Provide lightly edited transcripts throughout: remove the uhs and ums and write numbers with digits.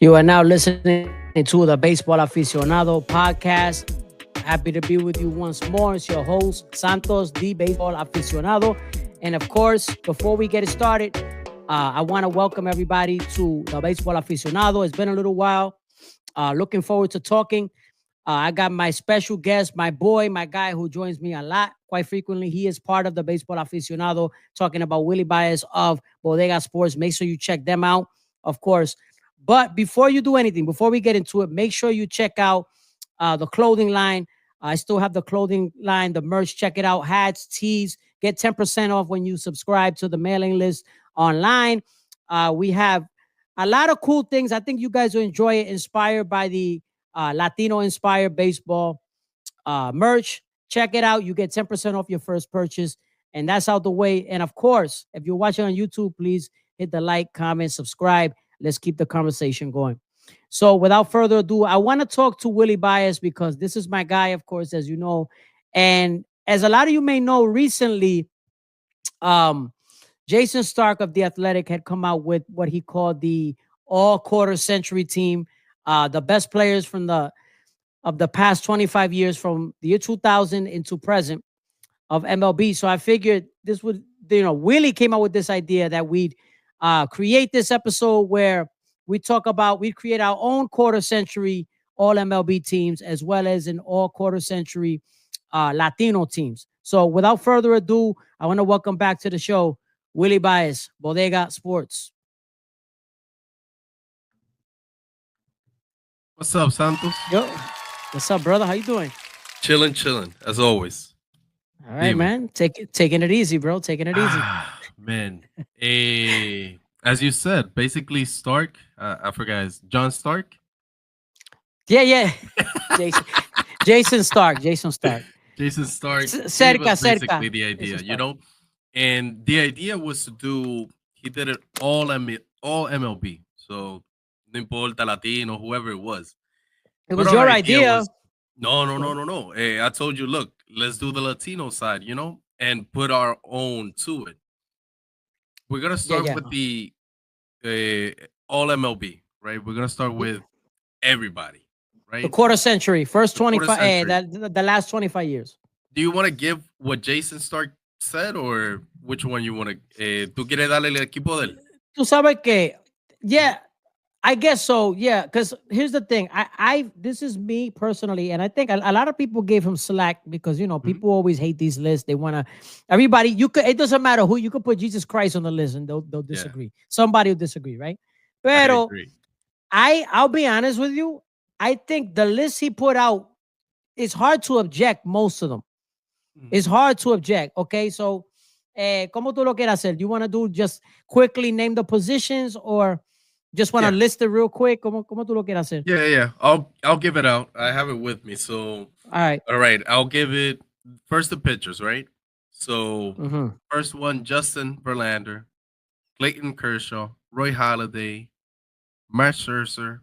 You are now listening to the Baseball Aficionado podcast. Happy to be with you once more. It's your host, Santos, the Baseball Aficionado. And of course, before we get started, I want to welcome everybody to the Baseball Aficionado. It's been a little while. Looking forward to talking. I got my special guest, my boy, my guy who joins me a lot, quite frequently. He is part of the Baseball Aficionado, talking about Willy Baez of Bodega Sports. Make sure you check them out, of course. But before you do anything, before we get into it, make sure you check out the clothing line. I still have the clothing line, the merch. Check it out. Hats, tees. Get 10% off when you subscribe to the mailing list online. We have a lot of cool things. I think you guys will enjoy it. Inspired by the Latino-inspired baseball merch. Check it out. You get 10% off your first purchase. And that's out the way. And of course, if you're watching on YouTube, please hit the like, comment, subscribe. Let's keep the conversation going. So without further ado, I want to talk to Willy Baez because this is my guy, of course, as you know. And as a lot of you may know, recently, Jayson Stark of The Athletic had come out with what he called the All-Quarter Century team, the best players from the past 25 years, from the year 2000 into present of MLB. So I figured this would, Willy came out with this idea that we'd create this episode where we create our own quarter century all MLB teams, as well as an all quarter century Latino teams. So without further ado, I want to welcome back to the show, Willy Baez, Bodega Sports. What's up, Santos? Yo, what's up, brother? How you doing? Chilling, as always. All right, man. Taking it easy, bro. Taking it easy. Man. As you said, basically Stark. I forgot, is John Stark? Yeah. Jayson Stark. Jayson Stark. Cerca. Basically the idea, And the idea was to do, he did it all MLB. So, no importa, Latino, whoever it was. It was your idea. No. I told you, look, let's do the Latino side, and put our own to it. We're going to start with the all MLB, right? We're going to start with everybody, right? The quarter century, first 25, the last 25 years. Do you want to give what Jayson Stark said, or which one you want to? ¿Tú quieres darle el equipo de él? Tú sabes que, yeah, I guess so, yeah, because here's the thing. This is me personally, and I think a lot of people gave him slack because, people always hate these lists. They want to, everybody, it doesn't matter who, you could put Jesus Christ on the list and they'll disagree. Yeah. Somebody will disagree, right? Pero I'll be honest with you. I think the list he put out, it's hard to object, most of them. It's hard to object, okay? So, ¿cómo tú lo quieres hacer? Do you want to do just quickly name the positions, or just want to list it real quick? ¿Cómo tú lo quieres hacer? Yeah. I'll give it out. I have it with me. So, all right. I'll give it first the pitchers, right? So, first one, Justin Verlander, Clayton Kershaw, Roy Halladay, Matt Scherzer,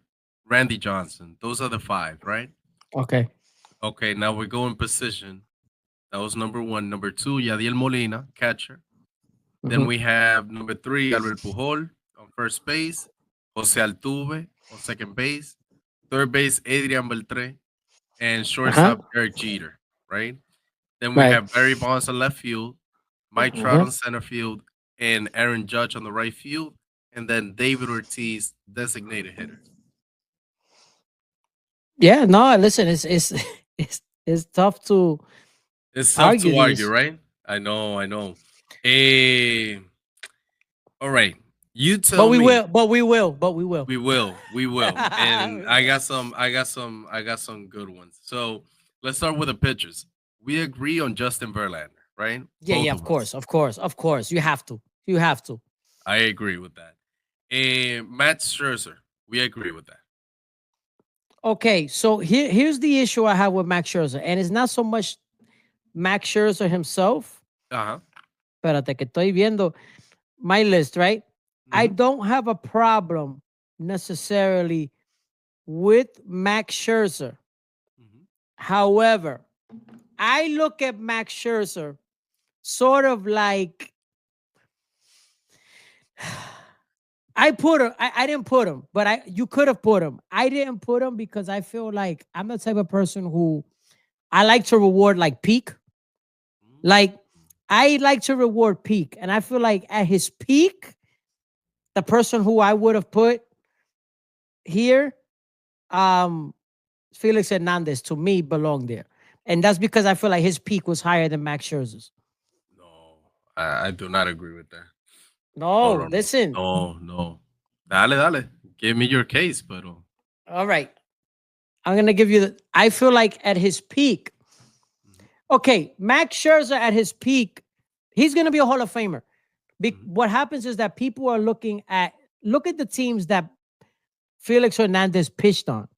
Randy Johnson. Those are the 5, right? Okay, now we're going position. That was number 1. Number 2, Yadier Molina, catcher. Then we have number 3, Albert Pujol on first base. José Altuve on second base. Third base, Adrian Beltre. And shortstop, Derek Jeter, right? Then we have Barry Bonds on left field, Mike Trout on center field, and Aaron Judge on the right field. And then David Ortiz, designated hitter. Yeah, no, listen, it's tough to... It's tough to argue, right? I know. All right. You tell me. But we will. We will. And I got some good ones. So let's start with the pitchers. We agree on Justin Verlander, right? Yeah, of course. You have to. I agree with that. Matt Scherzer, we agree with that. Okay, so here's the issue I have with Max Scherzer, and it's not so much Max Scherzer himself. Espérate que estoy viendo my list, right? I don't have a problem necessarily with Max Scherzer. However, I look at Max Scherzer sort of like I put him. I didn't put him, but you could have put him. I didn't put him because I feel like I'm the type of person who I like to reward like peak. Like I like to reward peak, and I feel like at his peak, the person who I would have put here, um, Felix Hernandez, to me belonged there, and that's because I feel like his peak was higher than Max Scherzer's. No, I do not agree with that. No, No, no, no, listen. no, no. Dale, dale. Give me your case, pero. All right, I'm gonna give you the. I feel like at his peak, okay, Max Scherzer at his peak, he's gonna be a Hall of Famer. What happens is that people are look at the teams that Felix Hernandez pitched on.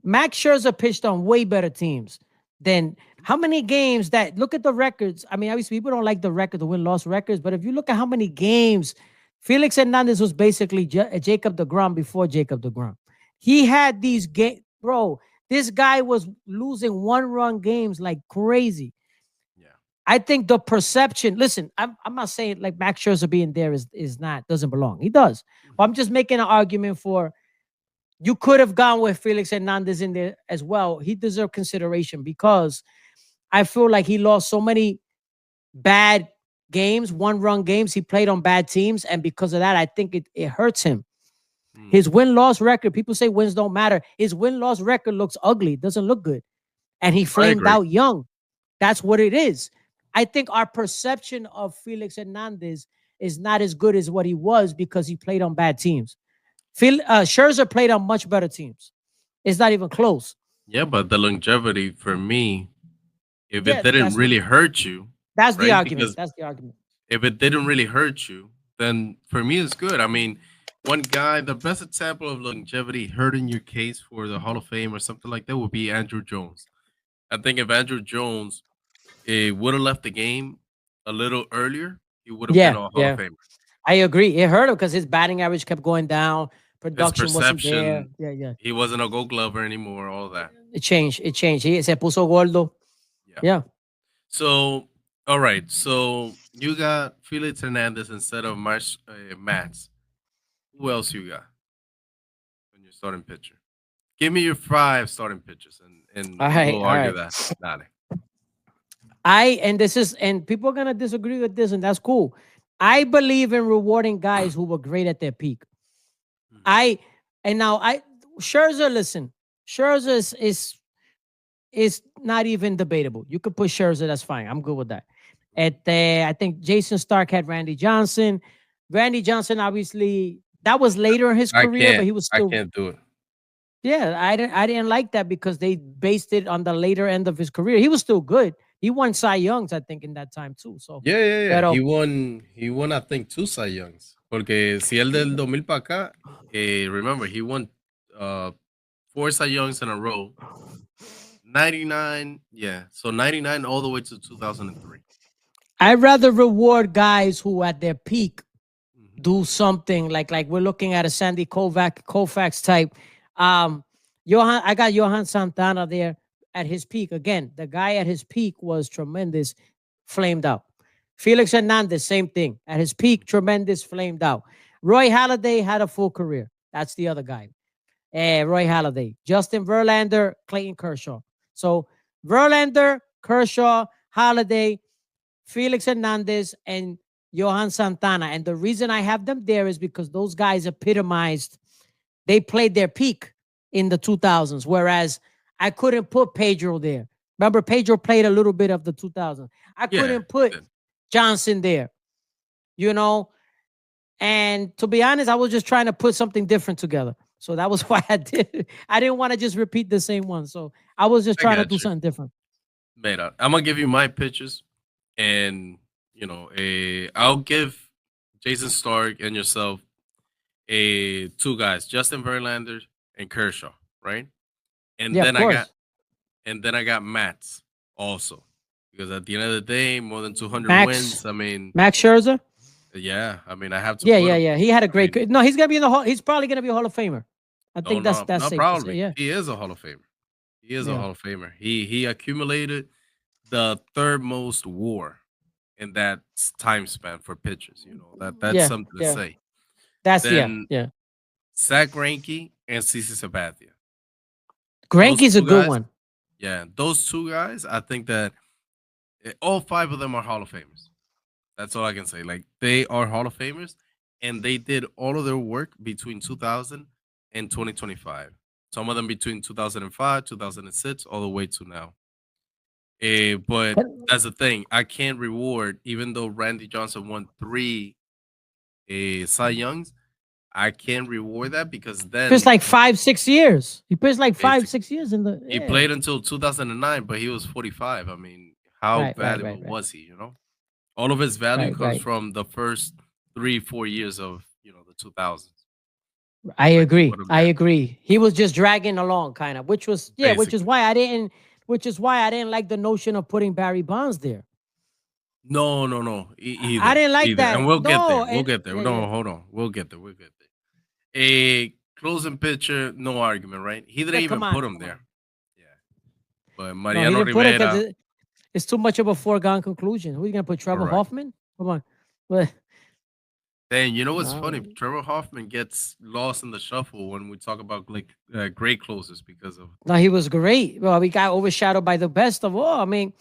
Max Scherzer pitched on way better teams than how many games that look at the records. I mean, obviously, people don't like the record, the win-loss records, but if you look at how many games, Felix Hernandez was basically Jacob deGrom before Jacob deGrom. He had these games, bro. This guy was losing one-run games like crazy. Yeah. I think the perception. Listen, I'm not saying like Max Scherzer being there doesn't belong. He does. But I'm just making an argument for. You could have gone with Felix Hernandez in there as well. He deserved consideration because I feel like he lost so many bad games, one-run games. He played on bad teams, and because of that, I think it hurts him. His win-loss record, people say wins don't matter. His win-loss record looks ugly. It doesn't look good. And he flamed out young. That's what it is. I think our perception of Felix Hernandez is not as good as what he was because he played on bad teams. Scherzer played on much better teams. It's not even close. Yeah, but the longevity for me, if it didn't really hurt you, that's the argument. That's the argument. If it didn't really hurt you, then for me it's good. I mean, one guy, the best example of longevity hurting your case for the Hall of Fame or something like that would be Andrew Jones. I think if Andrew Jones would have left the game a little earlier, he would have been a Hall of Famer. I agree. It hurt him because his batting average kept going down. Production wasn't there. Yeah. He wasn't a Gold Glover anymore. All that. It changed. He se puso gordo. Yeah. So, all right. So you got Felix Hernandez instead of Mats. Who else you got when you're starting pitcher? Give me your 5 starting pitchers, and we'll argue that. And people are gonna disagree with this, and that's cool. I believe in rewarding guys who were great at their peak. Scherzer, listen, Scherzer is not even debatable. You could put Scherzer, that's fine. I'm good with that. I think Jayson Stark had Randy Johnson. Randy Johnson, obviously, that was later in his career, but he was still. I can't do it. Yeah, I didn't like that because they based it on the later end of his career. He was still good. He won Cy Youngs, I think, in that time too. So yeah. Pero, he won, I think, 2 Cy Youngs. Porque si el del 2000 para acá, remember, he won 4 Cy Youngs in a row. 99, so 99 all the way to 2003. I'd rather reward guys who at their peak do something like we're looking at a Sandy Koufax type. Johan, I got Johan Santana there at his peak. Again, the guy at his peak was tremendous, flamed out. Felix Hernandez, same thing. At his peak, tremendous, flamed out. Roy Halladay had a full career. That's the other guy. Roy Halladay. Justin Verlander, Clayton Kershaw. So Verlander, Kershaw, Halladay, Felix Hernandez, and Johan Santana. And the reason I have them there is because those guys epitomized, they played their peak in the 2000s, whereas I couldn't put Pedro there. Remember, Pedro played a little bit of the 2000s. I couldn't put Johnson there, And to be honest, I was just trying to put something different together. So that was why I did. I didn't want to just repeat the same one. So I was just trying to do something different. Mira, I'm going to give you my pitches. And, I'll give Jayson Stark and yourself 2 guys, Justin Verlander and Kershaw, right? And then I got Mats also. Because at the end of the day, more than 200 wins. I mean, Max Scherzer? Yeah. I mean, I have to. Yeah. He had a great. No, he's gonna be in the Hall. He's probably gonna be a Hall of Famer. I think that's safe probably. To say, yeah. He is a Hall of Famer. A Hall of Famer. He accumulated the 3rd most WAR in that time span for pitchers. That's something to say. That's then yeah. Zach Greinke and CC Sabathia. Those Greinke's a two good guys, one. yeah, those two guys, I think that all five of them are Hall of Famers. That's all I can say. Like they are Hall of Famers, and they did all of their work between 2000 and 2025. Some of them between 2005, 2006, all the way to now. But that's the thing. I can't reward, even though Randy Johnson won three Cy Youngs. I can't reward that because Pitched then like 5-6 years. He pitched like basically 5-6 years in the he played until 2009, but he was 45. I mean, how valuable Right. was he? All of his value comes Right. from the first 3-4 years of the 2000s. I Like agree. what a I man, agree. He was just dragging along, kind of, which is basically. which is why I didn't like the notion of putting Barry Bonds there. No, I either, didn't like either, and that. we'll get there. No, We'll and get there. No, hold on, we'll get there. We'll get there. A closing pitcher, no argument, right? He didn't yeah. even Come put on, him come on. there. Yeah, but No, he Mariano didn't put it because Rivera, it's too much of a foregone conclusion. Who are you gonna put? Trevor correct. Hoffman? Come on. But Then you know what's funny? no, Trevor Hoffman gets lost in the shuffle when we talk about like great closers because of no, he was great. Well, we got overshadowed by the best of all. I mean,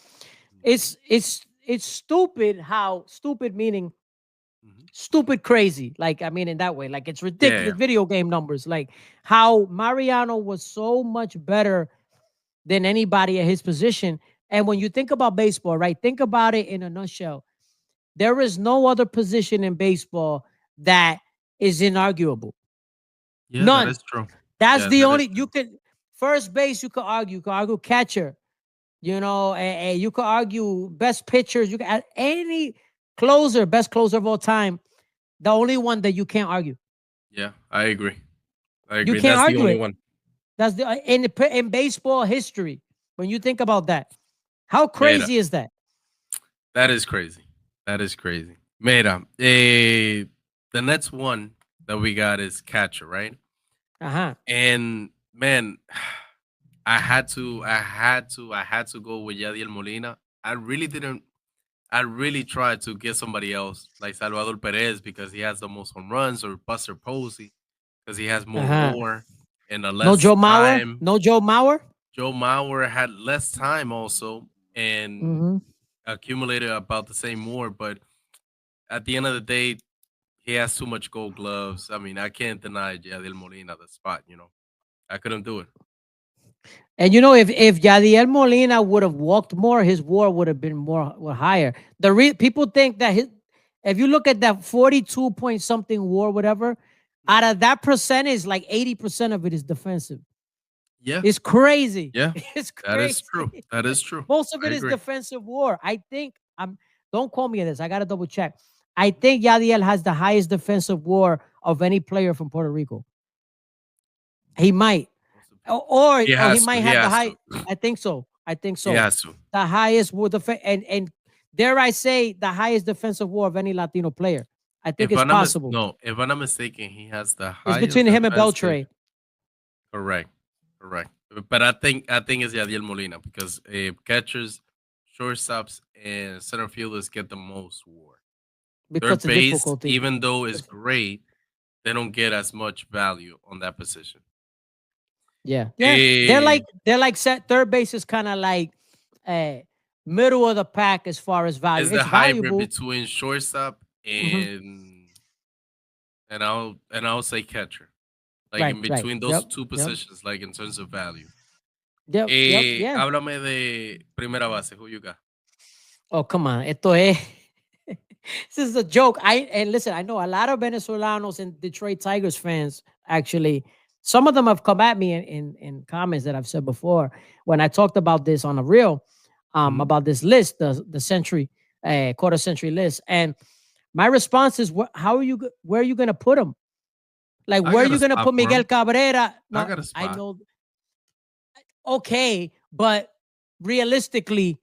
it's stupid how stupid meaning Mhm. stupid crazy. Like I mean in that way. Like it's Yeah, ridiculous video game numbers. Like how Mariano was so much better than anybody at his position. And when you think about baseball, right? Think about it in a nutshell. There is no other position in baseball that is inarguable. yeah, that None. is true. That's Yeah, the that is only you true. could first base you could argue. You could argue catcher, and you could argue best pitchers. You can any closer, best closer of all time. The only one that you can't argue. Yeah, I agree. I You agree. can't That's the argue only it. one. That's in baseball history. When you think about that, how Mira, crazy is that? that is crazy. That is crazy. Mira, the next one that we got is catcher, right? Uh-huh. And man, I had to go with Yadier Molina. I really didn't. I really tried to get somebody else like Salvador Perez because he has the most home runs, or Buster Posey because he has more Uh-huh. WAR and a No less Joe Mauer? time. No Joe Mauer? Joe Mauer had less time also and Mm-hmm. accumulated about the same WAR, but at the end of the day, he has too much Gold Gloves. I mean, I can't deny Yadier Molina the spot. I couldn't do it. And if Yadier Molina would have walked more, his WAR would have been more higher. People think that if you look at that 42 point something WAR, whatever, out of that percentage, like 80% of it is defensive. Yeah, It's crazy. yeah, It's that is true. crazy. That is true. Most of I it is agree. defensive WAR. I think don't call me on this. I gotta double check. I think Yadiel has the highest defensive WAR of any player from Puerto Rico. He might. Or He he has to. might He have the has high. to. I think so. I think He so. has to. The highest with and dare I say the highest defensive WAR of any Latino player. I think If it's I'm not possible. no, if I'm not mistaken, he has the It's highest between him and defensive. Beltre. Correct, correct. But I think it's Yadiel Molina because catchers, shortstops, and center fielders get the most WAR. Because Third of base, difficulty. even though it's great, they don't get as much value on that position. Yeah. Eh, They're like set third base is kind of like uh middle of the pack as far as value. is the It's hybrid valuable. between shortstop Mhm. and I'll say catcher. Like in Right. between those Yep. two Yep. positions, like in terms of value. Yep. Yeah. Háblame de primera base. Who you got? Oh, come on. Esto es this is a joke. And listen, I know a lot of Venezolanos and Detroit Tigers fans actually. Some of them have come at me in comments that I've said before when I talked about this on a reel, Mhm. about this list, the century, quarter century list. And my response is, where are you gonna put them? Like, I where are got a you gonna spot put for Miguel him. Cabrera? I No, got a I spot. know. Okay, but realistically,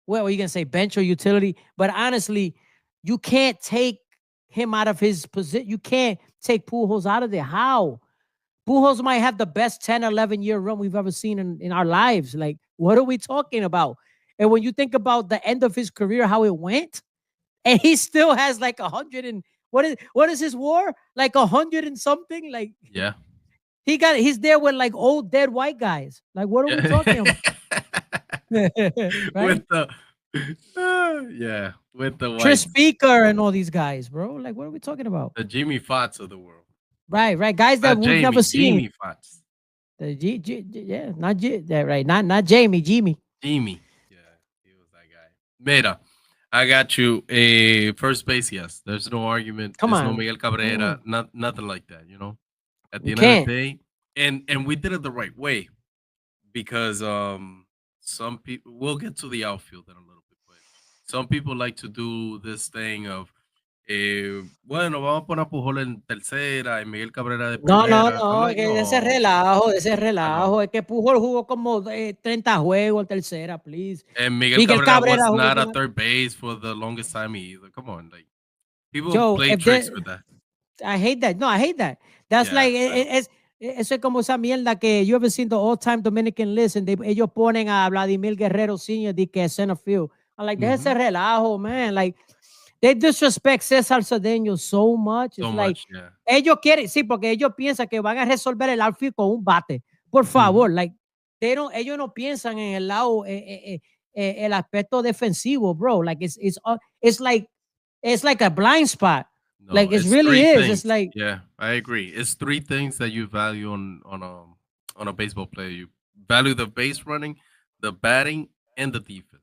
what were you gonna say? Bench or utility? But honestly, you can't take him out of his position. You can't take Pujols out of there. How? Pujols might have the best 10, 11-year run we've ever seen in our lives. Like, what are we talking about? And when you think about the end of his career, how it went, and he still has like 100 and what is his WAR? Like 100 and something? Like Yeah. he's there with like old dead white guys. Like what are we talking about? With Right? the yeah, with the Tris whites, Speaker and all these guys, bro. Like what are we talking about? the Jimmy Fox of the world. Right. Guys that Not we've never Jamie, seen. Jimmy Fox. Yeah, not that right. Not Jamie, Jimmy. Jimmy. Yeah, he was that guy. Mira, I got you. First base, yes. There's no argument. Come There's no on. Miguel Cabrera. Mm, Nothing like that. You know. At the you end of the can't. day, and we did it the right way because some people, we'll get to the outfield in a little bit, but some people like to do this thing of bueno, vamos a poner a Pujol en tercera y Miguel Cabrera de primera. I'm No, like, que no, bro. ese I know. relajo. Es que Pujol jugó como 30 juegos en tercera, please. And Miguel Miguel Cabrera Cabrera was jugó not a como. third base for the longest time either. Come on, like people Yo, play if tricks they, with that. I hate that. No, I hate that. That's Yeah, like, I know. eso es como esa mierda que you ever seen the all-time Dominican list and ellos ponen a Vladimir Guerrero Sr. de que center field. I'm like, déjese Mhm. relajo, man. Like, they disrespect César Cedeño so much. So It's like, much, yeah. ellos quieren, sí, porque ellos piensan que van a resolver el outfield con un bate. Por Mhm. favor, like, ellos no piensan en el lado, el aspecto defensivo, bro. Like, it's like a blind spot. No, Like, it it's really three is. things. It's like, Yeah, I agree. It's three things that you value on a baseball player. You value the base running, the batting, and the defense.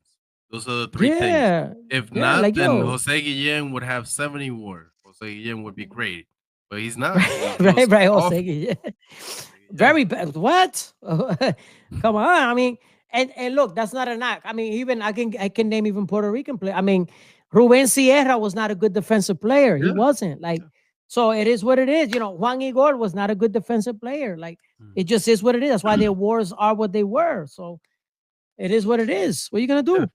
Those are the three things. yeah, If yeah, not, like, then yo, Jose Guillen would have 70 WAR. Jose Guillen would be great, but he's not. He right, was right, Jose. awful. Yeah. Jose Guillen. Very bad. What? Come on. I mean, and look, that's not a knock. I mean, even I can name even Puerto Rican player. I mean, Ruben Sierra was not a good defensive player. He Yeah, wasn't. Like, yeah. so it is what it is. You know, Juan Igor was not a good defensive player. Like, it just is what it is. That's why their wars are what they were. So it is what it is. What are you gonna Yeah. do?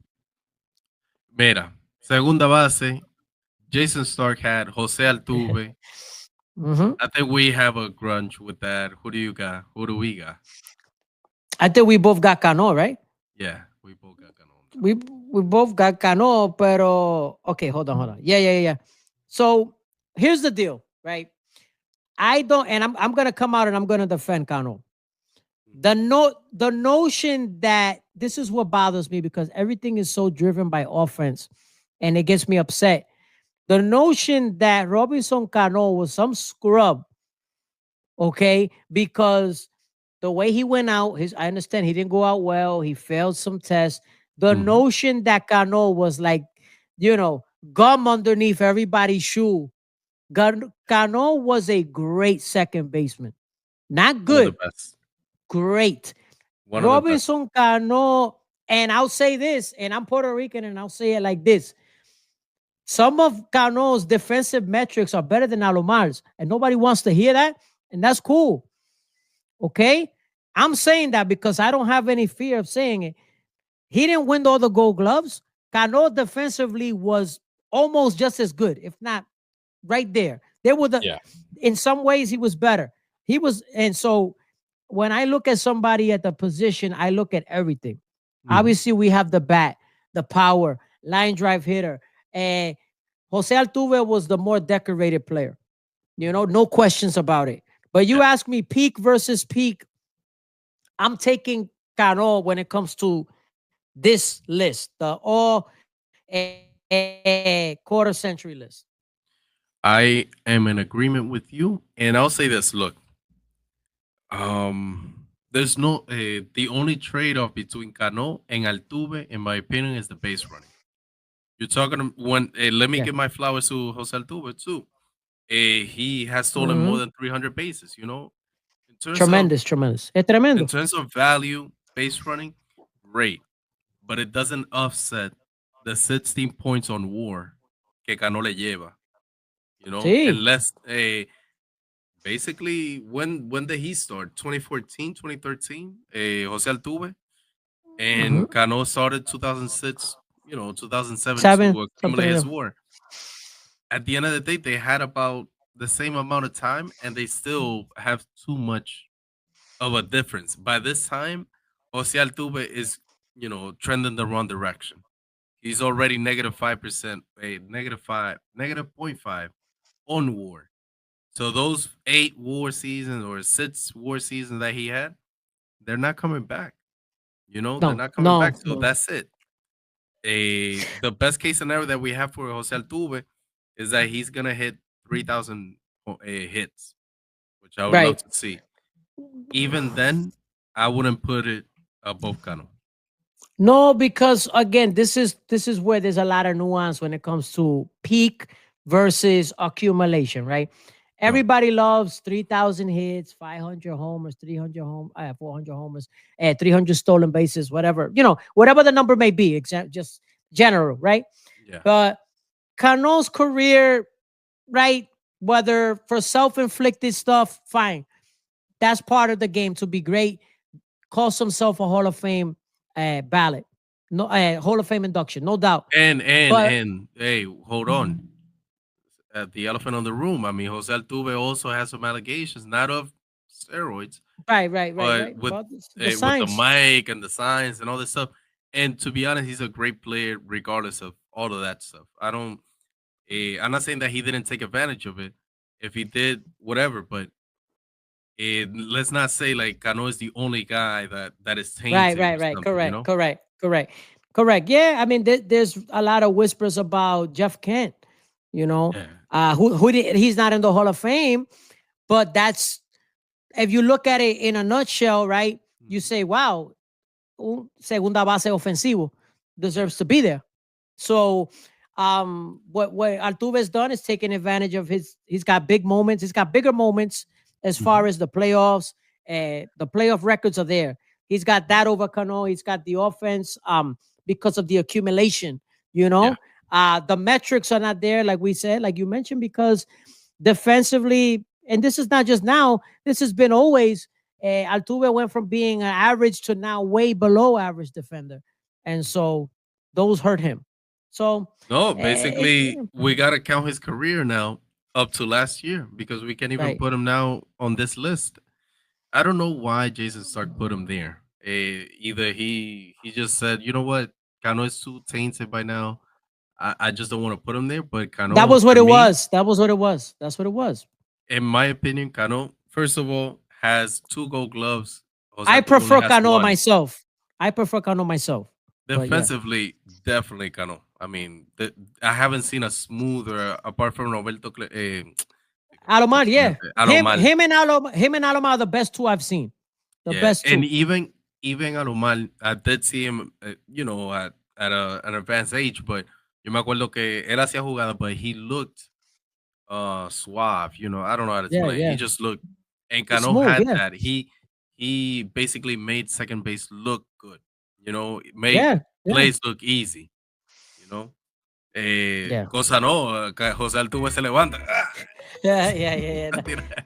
Mira, segunda base, Jayson Stark had Jose Altuve. Mhm. I think we have a grunge with that. Who do you got? Who do we got? I think we both got Cano, right? Yeah, we both got Canó on that We we both got Cano, pero okay, hold on. Yeah. So here's the deal, right? I don't, and I'm gonna come out and I'm gonna defend Cano. one. The notion that this is what bothers me because everything is so driven by offense, and it gets me upset. The notion that Robinson Cano was some scrub, okay, because the way he went out, I understand he didn't go out well. He failed some tests. The Mhm. notion that Cano was like, gum underneath everybody's shoe. Cano was a great second baseman. Not One of the good, best. great. One of the best. Robinson Cano, and I'll say this, and I'm Puerto Rican, and I'll say it like this. Some of Cano's defensive metrics are better than Alomar's, and nobody wants to hear that, and that's cool. Okay? I'm saying that because I don't have any fear of saying it. He didn't win all the gold gloves. Cano defensively was almost just as good, if not right there. Yeah. In some ways, he was better. He was, and so when I look at somebody at the position, I look at everything. Mhm. Obviously, we have the bat, the power, line drive hitter. And Jose Altuve was the more decorated player. No questions about it. But you Yeah. ask me peak versus peak, I'm taking Cano when it comes to this list, the all quarter century list. I am in agreement with you, and I'll say this. Look, there's no the only trade-off between Cano and Altuve, in my opinion, is the base running. You're talking when let me Yeah. give my flowers to Jose Altuve too. He has stolen more Mhm. than 300 bases. In terms of Tremendous, tremendous. Es in tremendo. terms of value, base running, great, but it doesn't offset the 16 points on WAR que Cano le lleva. Sí. Unless basically when did he start? 2014, 2013. Jose Altuve Mhm. and Cano started 2006. 2007 Seven, to something accumulate like his that. WAR. At the end of the day, they had about the same amount of time, and they still have too much of a difference. By this time, Jose Altuve is, trending the wrong direction. He's already -5%, a -5, -0.5 on WAR. So those 8 WAR seasons or 6 WAR seasons that he had, they're not coming back. They're No, not coming no, back. So no. that's it. The best case scenario that we have for José Altuve is that he's gonna hit 3,000 hits, which I would love Right. to see. Even then, I wouldn't put it above Cano. No, because again, this is where there's a lot of nuance when it comes to peak versus accumulation, right? No. Everybody loves 3,000 hits, 500 homers, 400 homers, 300 stolen bases, whatever, whatever the number may be, just general, right? Yeah. But Cano's career, right, whether for self-inflicted stuff, fine. That's part of the game to be great. Calls himself a Hall of Fame ballot. No, Hall of Fame induction, no doubt. And But hey, hold on. The elephant on the room. I mean, José Altuve also has some allegations, not of steroids, right. but with But the with the signs. mic and the signs and all this stuff. And to be honest, he's a great player regardless of all of that stuff. I'm not saying that he didn't take advantage of it. If he did, whatever. But let's not say like Cano is the only guy that is tainted or Right. something. Correct. Yeah, I mean, there's a lot of whispers about Jeff Kent. Yeah. He's not in the Hall of Fame, but that's, if you look at it in a nutshell, right? You say, wow, un segunda base ofensivo deserves to be there. So what Altuve's done is taking advantage of he's got big moments, he's got bigger moments as far as the playoffs. The playoff records are there. He's got that over Cano. He's got the offense because of the accumulation, Yeah. the metrics are not there, like we said, like you mentioned, because defensively, and this is not just now, this has been always, Altuve went from being an average to now way below average defender. And so those hurt him. So No, basically, we got to count his career now up to last year because we can't even right. put him now on this list. I don't know why Jayson Stark put him there. Either he just said, you know what, Cano is too tainted by now. I just don't want to put him there. But Cano, That was what for it me, was. That's what it was. in my opinion, Cano, first of all, has 2 Gold Gloves. Jose I Altuve only prefer has Cano 1. myself. But yeah. Defensively, definitely Cano. I mean, I haven't seen a smoother apart from Roberto. Alomar, yeah. Alomar. Him and Alomar are the best 2 I've seen. The best 2. And even Alomar, I did see him, at an advanced age, but yo me acuerdo que él hacía jugada, but he looked suave. I don't know how to explain. Yeah. He just looked, and Cano Smooth, had yeah. that. He basically made second base look good. Made plays look easy. Cosa no, que José Altuve se levanta. Yeah.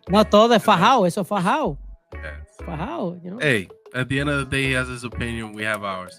No, todo es fajado. Eso es fajado. Yeah, Fajado, Hey, at the end of the day, he has his opinion. We have ours.